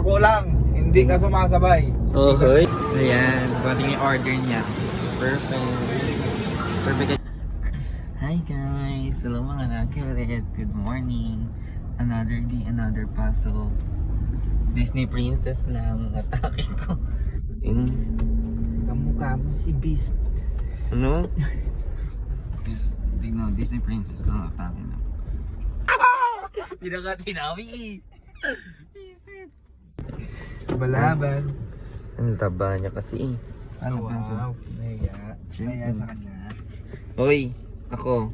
ako lang. Hindi ka sumasabay. Okay. Ayan, bali yung order niya. Perfect. Perfect. Hi guys! Hello mga nakaret. Good morning. Another day, another pasok. Disney princess lang atake ko. Kamukha mo si Beast. Ano? Disney princess lang atake na. Hindi na nga sinabi eh. Balaban. Ang taba niya kasi eh. Ano ba ito? Naya sa kanya. Hoy, ako.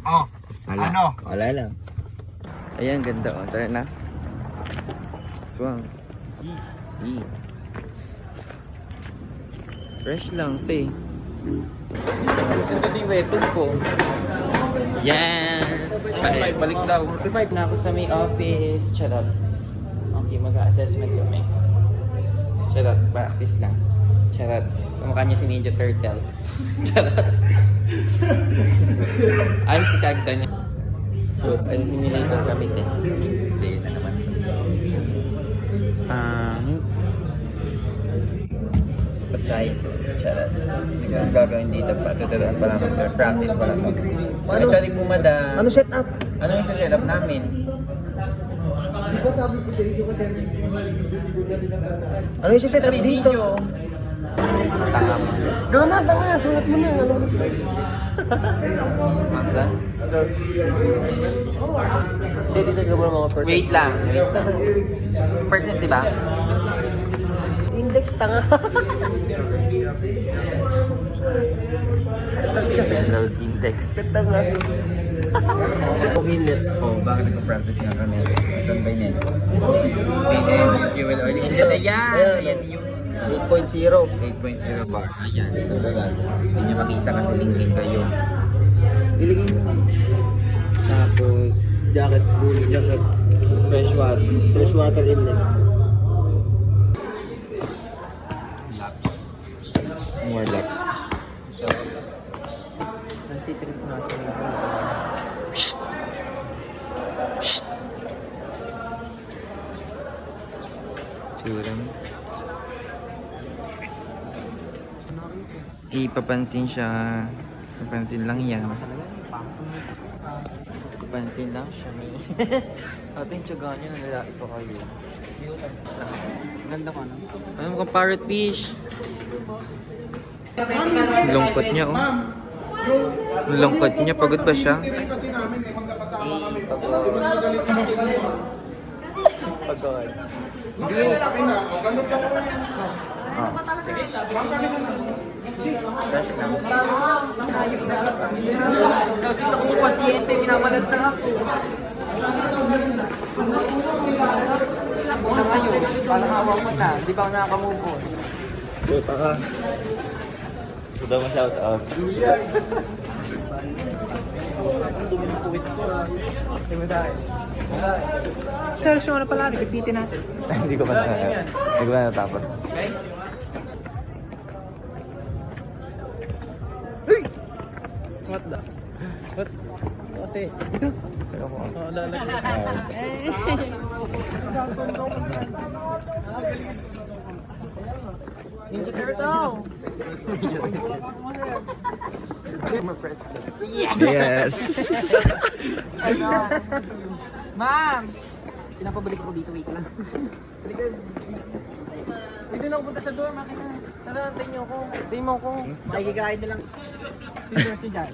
Oh, ano? Wala lang. Ayan, ganda oh. Tara na. Swang. Yee. Fresh lang, pe. Ito yung weapon ko. Yes! Balik daw. Revive na ako sa may office. Charot. Okay, mag-assessment kami. Charot, practice lang. Charot. Kamukha niya si Ninja Turtle. Charot. Ay, si Sagda niya. Ay, simulator kami din. Kasi yun na naman. Besides, charot. Hindi ko gagawin dito pa. Tuturuan pa lang. Practice pa lang. Ano? Sorry po, madam. Ano setup? Ano yung setup namin? Di ba sabi ko sa inyo kasi ano yung setup dito? Tanga mo. Tanga, sulat mo na. Masa? Hindi, di sa mga percent. Wait lang. Percent, di ba? Index, tanga. Load index. Tanga. Oh, bakit nagpa-practice nga kami? Saan by next? May fuel oil inlet. Ayan! Ayan yung 8.0. 8.0 bar. Ayan. Hindi nyo makita kasi link kayo. Iligin mo. Tapos, jacket, bully jacket. Fresh water inlet. Laps. More laps. Nantitrip natin. Tsura mo. Ipapansin siya. Papansin lang yan. Papansin lang siya. Ate yung tiyaga niya, nalalaki pa kayo. Ganda ko, no? Ano mo kang parrot fish? Lungkot niya, oh. Lungkot niya. Pagod pa siya. Pagkakay. Hindi. Ah. Fresh lang. Kasi ako mo pasyente, minamalat na ako. Una kayo, parang hawak mo na, di ba ako nakakamove on? Puta ka. Sudah mo shout out. Charles, yung ano pala, repeatin natin. Hindi ko pa natapos. Okay? What the? What? Kasi, Ninja Turtle! Yes! Ma'am! Pinapabalik ako dito, wait lang. Dito na ako punta sa door, makita. Tara, antayin niyo ako. Antayin mo ako. Makikikain na lang. Si Jan.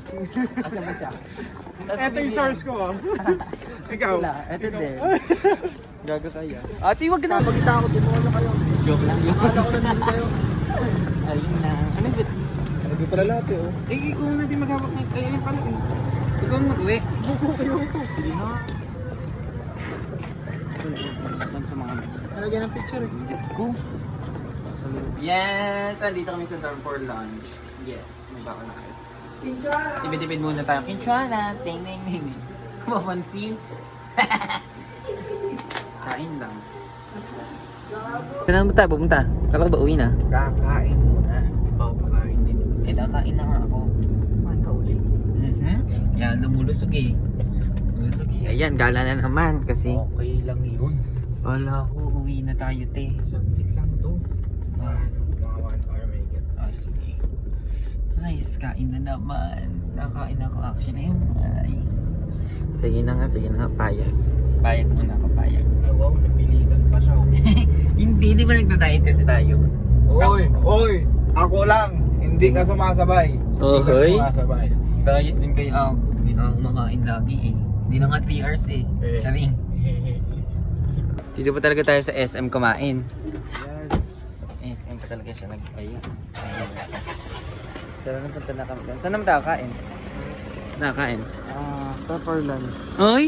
Asa ba siya? Ito yung source ko, oh. Ikaw. Wala, eto din. Gago kaya. Ate, wag ka na. Mag-isa ako, tumuha na kayo. Joke lang. Akala ko na din kayo. Ayun na. Ano ba? Ano pala lahat, eh, oh. Eh, ikaw na din maghawak ng kayo yung pala. Ikaw na mag-uwi. Buko kayo ito. Sige na. Ito na sa mga nalagyan ng picture eh. Diyos ko. Yes! Andito kami sa dorm for lunch. Yes, may bako na guys. Tipid-tipid muna tayo. Kinchuana! Ting, ting, ting. Mapansin. Kain lang. Saan ba tayo pupunta? Kala ko ba uwi na? Kakain muna. Ikaw kakain din. Kinakain na nga ako. Kumain ka uli. Yan, lumulusog eh. Lumusog eh. Ayan, gala na naman kasi Okay lang yun. Kala ko, uwi na tayo, te. Saglit lang to. Ah, Mga 1 hour may get. sige. Nice, kain na naman. Nakain ako actually. Ay. Sige na nga, payag. Payag muna ako, payag. Ay, wow, napilitan pa siya. Hindi, di ba nagda-diet kasi tayo? Oy! Ako lang! Hindi ka sumasabay. Hindi ka Ohoy. sumasabay. Diet din kayo. Hindi na ako makain lagi eh. Hindi na nga 3 hours eh. Eh. Saring. Dito pa talaga tayo sa SM kumain. Yes. SM pa talaga siya nag-ayun. Pero napunta na kami doon. Saan naman tayo kain? Nakakain. Pepper lunch. Oy!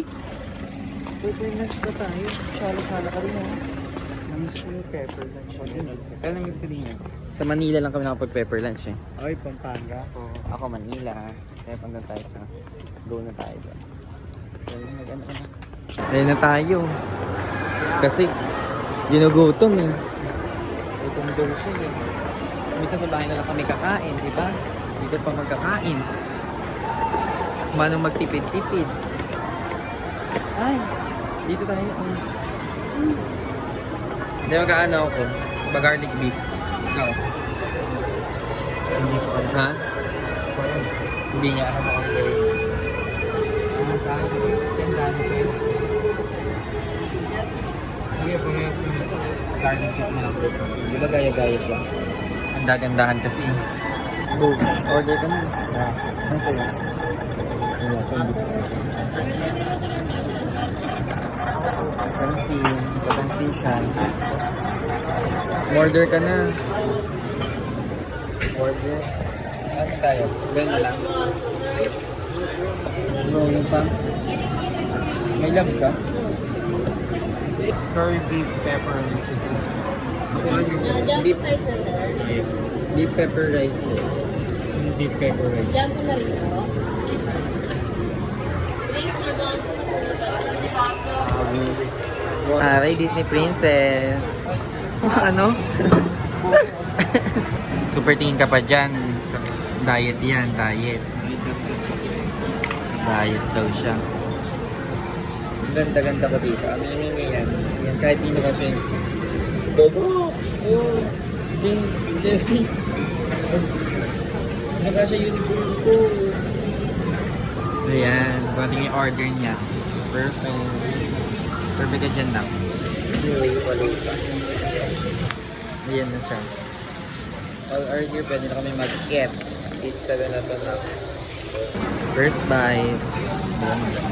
Pepper lunch ba tayo? Sala-sala ka rin oh. Namiss ko yung pepper lunch. Kaya na-miss ko din yan. Sa Manila lang kami nakapag-pepper lunch eh. Ay, Pampanga. Ako Manila. Kaya pagdan tayo sa go na tayo doon. Ayun na tayo. Kasi ginugutom eh. Gutom daw siya eh. Mista sa bahay na lang kami kakain, di ba? Dito pa magkakain. Manong magtipid-tipid. Ay, dito tayo. Hindi magkaano ako. Garlic beef. Ikaw. Hindi ko alam. Ha? Hindi niya ako makapagay. Kasi ang dami choices eh. Sige, pahayas na ito. Garlic beef na lang. Di ba gaya-gaya siya? Ang dagandahan kasi. Go, order ka na. Ano sa'yo? Pansin siya. Order ka na. Order. Ano tayo? Ganun na lang. Ano pa? May love ka? Curry beef pepper rice. Ako ano? Beef, Yes. beef pepper rice po. Some beef pepper rice. Aray, Disney Princess. Ano? Super tingin ka pa dyan. Diet yan, diet. Diet daw siya. Ang ganda-ganda ko dito. Aminin niya yan. Yan kahit di na kasi. Bobo! Oh! Disney! Naka siya uniform ko. So yan, konting yung order niya. Perfect. Perfect ka dyan lang. Anyway, wala pa. Ayan na siya. All order, pwede na kami mag-get. 8-7 na to na. First bite. Ayan na.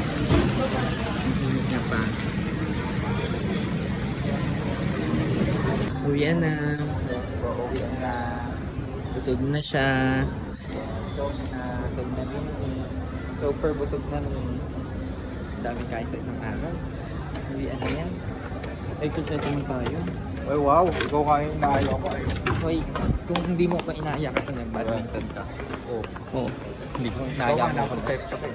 Ang init niya pa. Uwian na. Yes po, uwian na. Busog na siya. Busog na din. Super busog na rin. Daming kain sa isang araw. Uwian na yan. Exercise naman tayo. Ay, wow. Ikaw kaya inaayo ako. Hoy, kung hindi mo ko inaaya kasi nag-badminton ka. Oo. Hindi ko inaaya Ikaw mo ako. text ako.